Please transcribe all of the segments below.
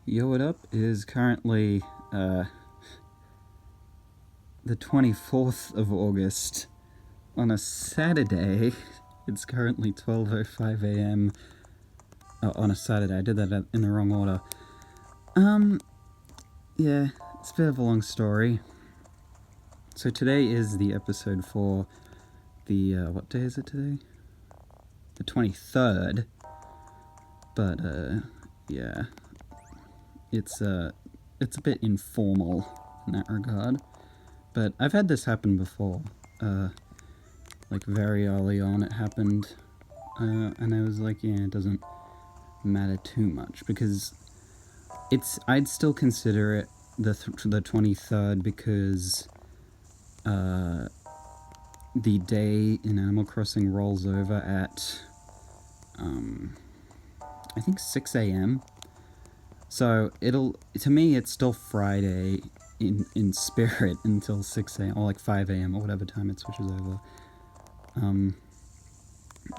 Yo, what up? It is currently the 24th of August on a Saturday. It's currently 12:05 a.m. On a Saturday. I did that in the wrong order. Yeah, it's a bit of a long story. So today is the episode for the, what day is it today? The 23rd. But, yeah. It's a bit informal in that regard. But I've had this happen before. Like very early on it happened. And I was like, yeah, it doesn't matter too much. Because I'd still consider it the 23rd because the day in Animal Crossing rolls over at, I think 6 a.m. So to me, it's still Friday in spirit until 6 a.m. or like 5 a.m. or whatever time it switches over.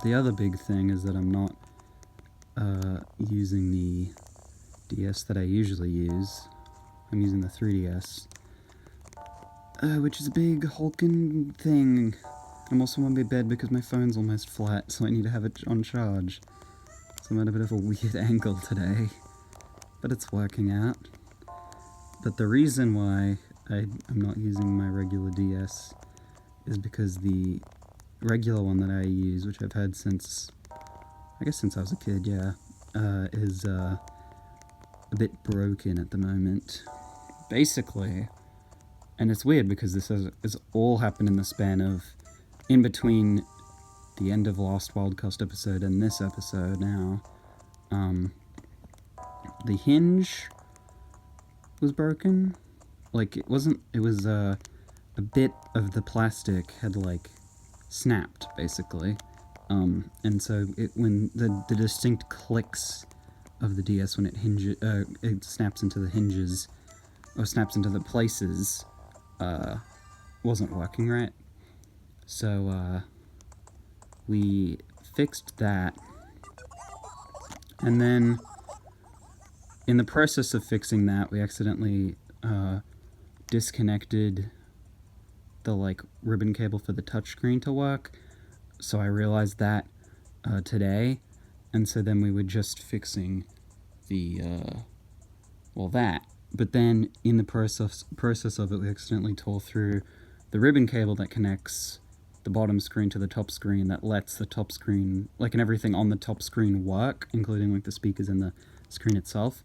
The other big thing is that I'm not using the DS that I usually use. I'm using the 3DS, which is a big hulking thing. I'm also on my bed because my phone's almost flat, so I need to have it on charge. So I'm at a bit of a weird angle today, but it's working out. But the reason why I'm not using my regular DS is because the regular one that I use, which I've had since I was a kid, yeah, is a bit broken at the moment. Basically, and it's weird because this has all happened in the span of, in between the end of last Wildcast episode and this episode now. The hinge was broken. Like, it was a bit of the plastic had, like, snapped, basically. And so when the distinct clicks of the DS when it snaps into the hinges, or snaps into the places, wasn't working right. So, we fixed that. And then, in the process of fixing that, we accidentally disconnected the, like, ribbon cable for the touchscreen to work. So I realized that today, and so then we were just fixing the, that. But then, in the process of it, we accidentally tore through the ribbon cable that connects the bottom screen to the top screen, that lets the top screen, like, and everything on the top screen work, including, like, the speakers and the screen itself.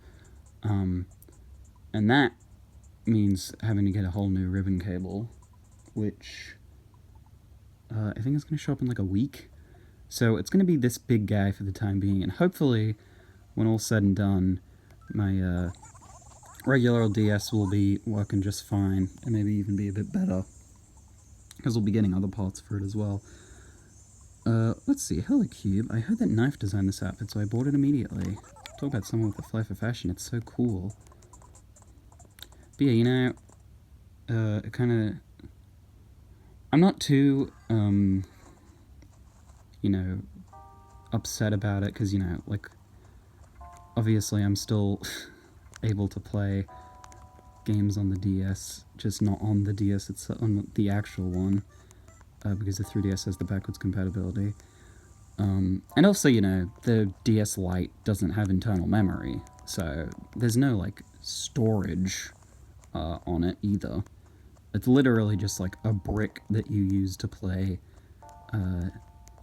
And that means having to get a whole new ribbon cable, which I think it's going to show up in like a week. So it's going to be this big guy for the time being, and hopefully, when all's said and done, my regular old DS will be working just fine, and maybe even be a bit better, because we'll be getting other parts for it as well. Let's see, Hello Cube. I heard that Knife designed this outfit, so I bought it immediately. Talk about someone with a flair for fashion, it's so cool. But yeah, you know, it kind of... I'm not too, you know, upset about it, because, you know, like, obviously I'm still able to play games on the DS, just not on the DS, it's on the actual one, because the 3DS has the backwards compatibility. And also, you know, the DS Lite doesn't have internal memory, so there's no, like, storage on it either. It's literally just like a brick that you use to play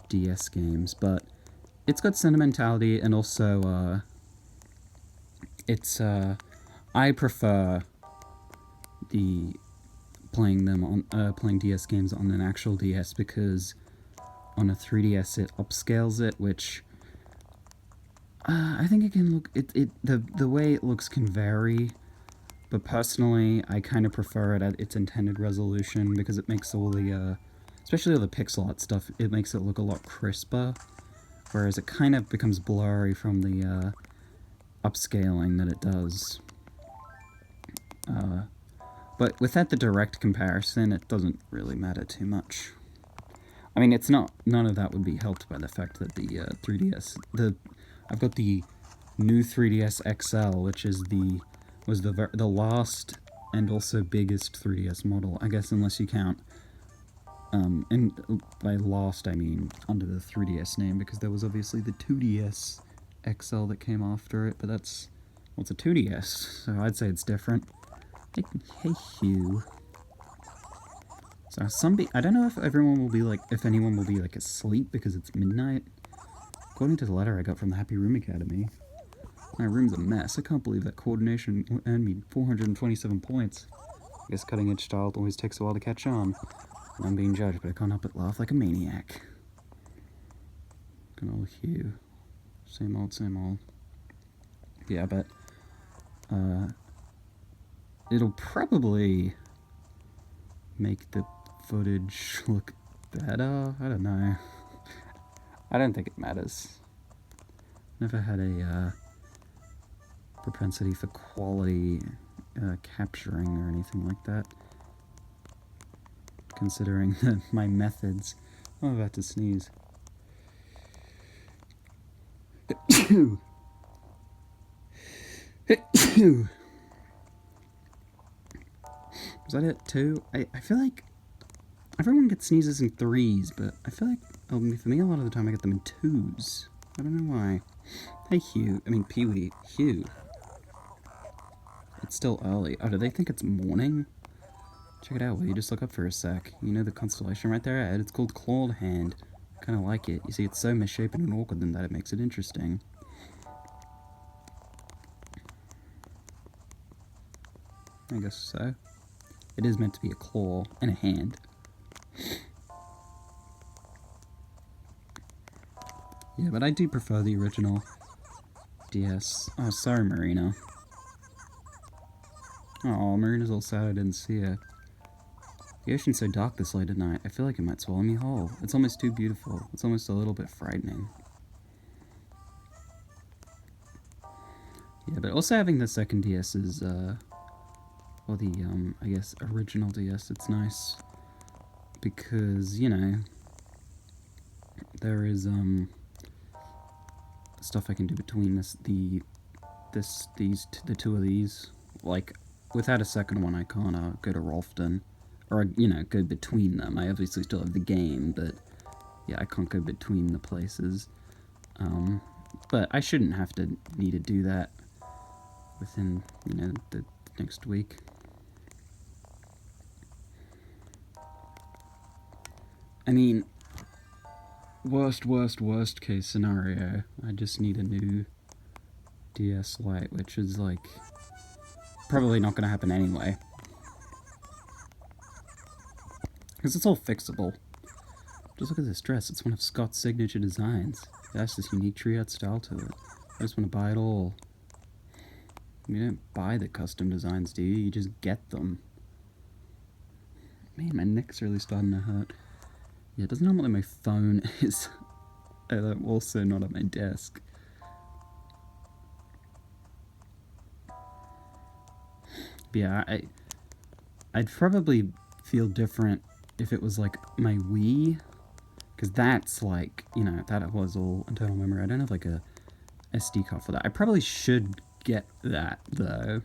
DS games, but it's got sentimentality, and also I prefer playing DS games on an actual DS, because on a 3DS it upscales it, which I think it can look the way it looks can vary. But personally, I kind of prefer it at its intended resolution, because it makes all the, especially all the pixel art stuff, it makes it look a lot crisper, whereas it kind of becomes blurry from the upscaling that it does. But without the direct comparison, it doesn't really matter too much. I mean, none of that would be helped by the fact that the 3DS, I've got the new 3DS XL, which is the last and also biggest 3DS model, I guess, unless you count. And by last I mean under the 3DS name, because there was obviously the 2DS XL that came after it, but that's, well, it's a 2DS, so I'd say it's different. Hey Hugh. So I don't know if everyone will be like, if anyone will be like asleep because it's midnight. According to the letter I got from the Happy Room Academy, my room's a mess. I can't believe that coordination earned me 427 points. I guess cutting edge style always takes a while to catch on. I'm being judged, but I can't help but laugh like a maniac. Good old Hugh. Same old, same old. Yeah, but it'll probably make the footage look better. I don't know. I don't think it matters. Never had a propensity for quality capturing or anything like that. Considering my methods. I'm about to sneeze. Was that it too? I feel like everyone gets sneezes in 3s, but I feel like for me a lot of the time I get them in 2s. I don't know why. Hey Hugh, I mean Peewee, Hugh. It's still early. Oh, do they think it's morning? Check it out, will you just look up for a sec? You know the constellation right there, Ed? It's called Clawed Hand. Kinda like it. You see, it's so misshapen and awkward that it makes it interesting. I guess so. It is meant to be a claw and a hand. Yeah, but I do prefer the original DS. Oh, sorry, Marina. Oh, Marina's all sad I didn't see her. The ocean's so dark this late at night, I feel like it might swallow me whole. It's almost too beautiful. It's almost a little bit frightening. Yeah, but also having the second DS is, well, the, I guess, original DS, it's nice. Because, you know, there is, stuff I can do between the two of these. Like, without a second one, I can't, go to Rolfton. Or, you know, go between them. I obviously still have the game, but, yeah, I can't go between the places. But I shouldn't have to need to do that within, you know, the next week. I mean, worst case scenario, I just need a new DS Lite, which is, like, probably not gonna happen anyway. Because it's all fixable. Just look at this dress, it's one of Scott's signature designs. It has this unique tree-out style to it. I just want to buy it all. You don't buy the custom designs, do you? You just get them. Man, my neck's really starting to hurt. Yeah, it doesn't help that my phone is also not at my desk. But yeah, I'd probably feel different if it was like my Wii, because that's like, you know, that was all internal memory. I don't have like a SD card for that. I probably should get that though,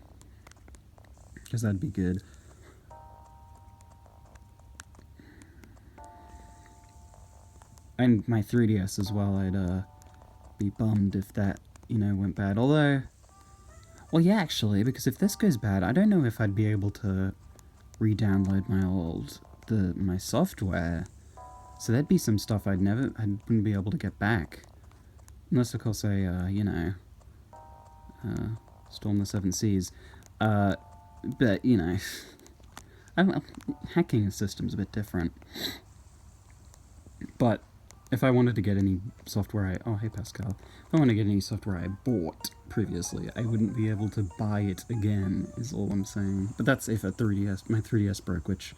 because that'd be good. And my 3DS as well, I'd be bummed if that, you know, went bad. Although, well, yeah, actually, because if this goes bad, I don't know if I'd be able to re-download my software. So there'd be some stuff I wouldn't be able to get back. Unless, of course, I, you know, storm the 7 seas. But, you know, I don't know, hacking a system's a bit different. But if I wanted to get any software oh, hey Pascal. If I want to get any software I bought previously, I wouldn't be able to buy it again, is all I'm saying. But that's if my 3DS broke, which,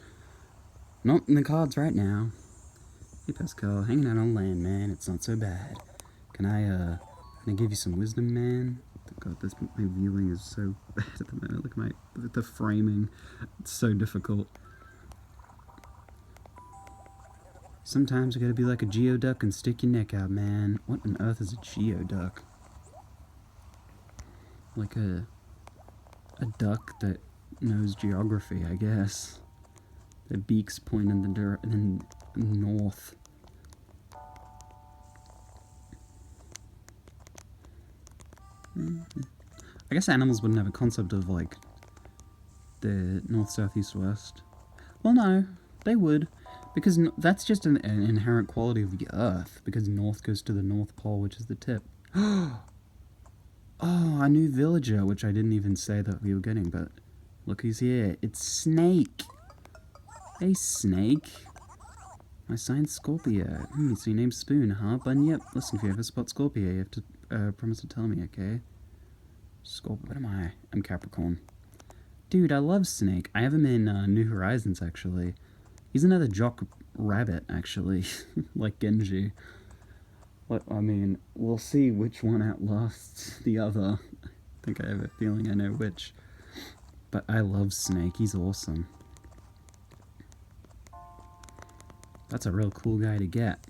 not in the cards right now. Hey Pascal, hanging out on land, man, it's not so bad. Can I give you some wisdom, man? God, my viewing is so bad at the moment. Look at the framing. It's so difficult. Sometimes you gotta be like a geoduck and stick your neck out, man. What on earth is a geoduck? Like a duck that knows geography, I guess. Their beaks point in the north. I guess animals wouldn't have a concept of, like, the north, south, east, west. Well, no, they would. Because that's just an inherent quality of the Earth. Because north goes to the North Pole, which is the tip. Oh, a new villager, which I didn't even say that we were getting, but look who's here. It's Snake. Hey, Snake. My sign's Scorpio. So your name's Spoon, huh? But yep, listen, if you ever spot Scorpio, you have to promise to tell me, okay? Scorpio, what am I? I'm Capricorn. Dude, I love Snake. I have him in New Horizons, actually. He's another jock rabbit, actually. Like Genji. What, I mean, we'll see which one outlasts the other. I think I have a feeling I know which. But I love Snake. He's awesome. That's a real cool guy to get.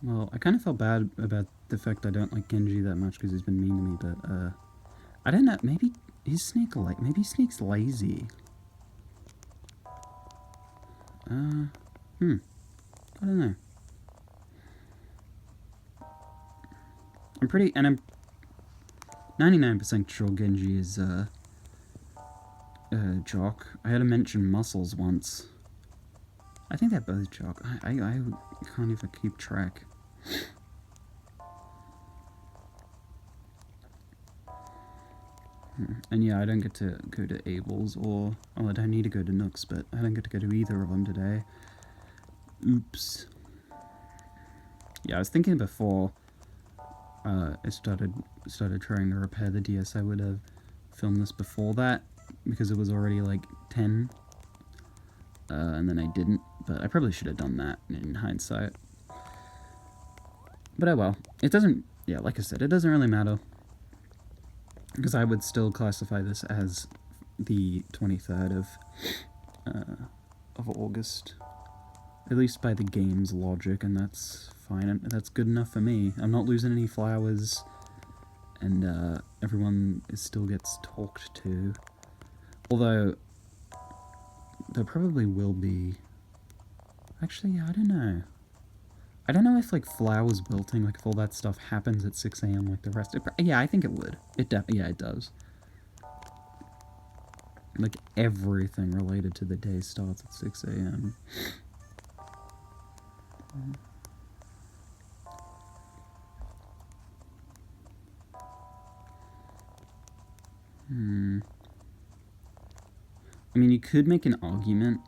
Well, I kind of felt bad about the fact I don't like Genji that much because he's been mean to me, but, I don't know, maybe is Snake maybe Snake's lazy. I don't know. I'm 99% sure Genji is, jock. I had to mention muscles once. I think they're both jock. I can't even keep track. And yeah, I don't get to go to Abel's or... Oh, I don't need to go to Nook's, but I don't get to go to either of them today. Oops. Yeah, I was thinking before I started trying to repair the DS, I would have filmed this before that, because it was already like 10. And then I didn't, but I probably should have done that in hindsight. But oh well. It doesn't... Yeah, like I said, it doesn't really matter. Because I would still classify this as the 23rd of August. At least by the game's logic, and that's fine. And that's good enough for me. I'm not losing any flowers, and everyone still gets talked to. Although, there probably will be... Actually, yeah, I don't know. I don't know if, like, flowers wilting, like, if all that stuff happens at 6 AM like the rest. Yeah, I think it would. Yeah, it does. Like, everything related to the day starts at 6 AM. I mean, you could make an argument.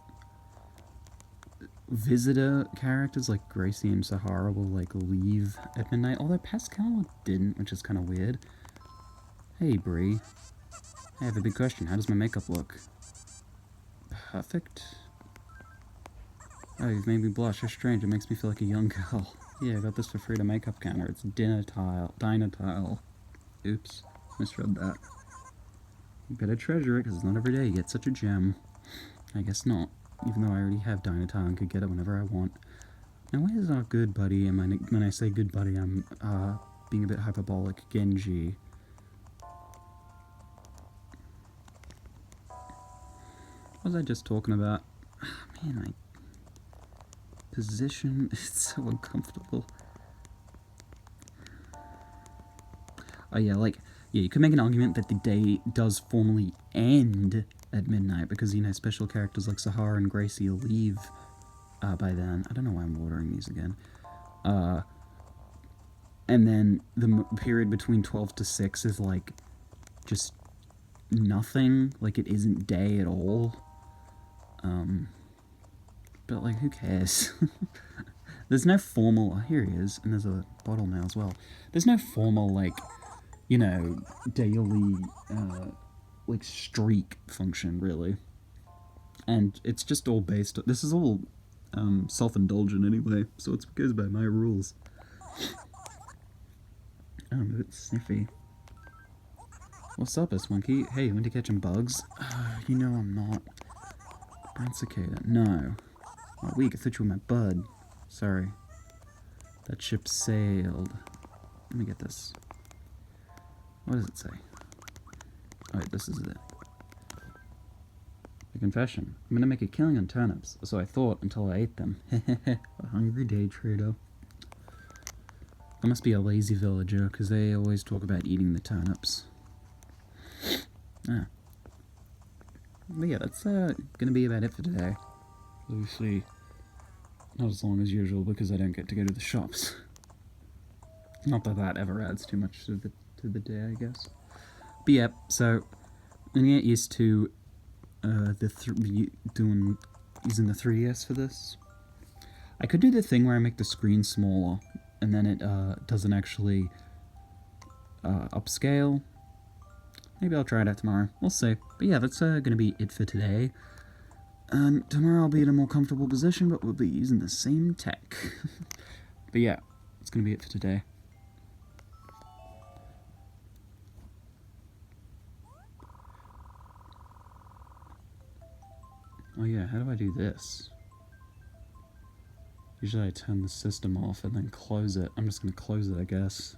Visitor characters like Gracie and Sahara will, like, leave at midnight, although Pascal didn't, which is kind of weird. Hey, Bree. I have a big question. How does my makeup look? Perfect? Oh, you've made me blush. How strange. It makes me feel like a young girl. Yeah, I got this for free at a makeup counter. It's Dinatile. Oops. Misread that. You better treasure it, because it's not every day you get such a gem. I guess not. Even though I already have Dinatile and could get it whenever I want. Now, why is our good buddy, and when I say good buddy, I'm being a bit hyperbolic, Genji. What was I just talking about? Man, my position is so uncomfortable. Oh yeah, you could make an argument that the day does formally end at midnight, because, you know, special characters like Sahara and Gracie will leave by then. I don't know why I'm ordering these again. And then the period between 12 to 6 is, like, just nothing. Like, it isn't day at all. But, like, who cares? There's no formal... Oh, here he is, and there's a bottle now as well. There's no formal, like, you know, daily, like, streak function, really. And it's just all based... This is all self-indulgent anyway, so it goes by my rules. Oh, I'm a bit sniffy. What's up, S-Monkey? Hey, you want to catch some bugs? You know I'm not. Brown cicada. No. Oh, weak. I thought you were my bud. Sorry. That ship sailed. Let me get this. What does it say? Alright, this is it. A confession. I'm gonna make a killing on turnips. So I thought until I ate them. A hungry day trader. I must be a lazy villager, because they always talk about eating the turnips. Ah. But yeah, that's gonna be about it for today. Obviously, not as long as usual, because I don't get to go to the shops. Not that that ever adds too much to the day, I guess. But yeah, so I'm gonna get used to using the 3DS for this. I could do the thing where I make the screen smaller, and then it doesn't actually upscale. Maybe I'll try it out tomorrow. We'll see. But yeah, that's gonna be it for today. Tomorrow I'll be in a more comfortable position, but we'll be using the same tech. But yeah, that's gonna be it for today. Oh yeah, how do I do this? Usually I turn the system off and then close it. I'm just gonna close it, I guess.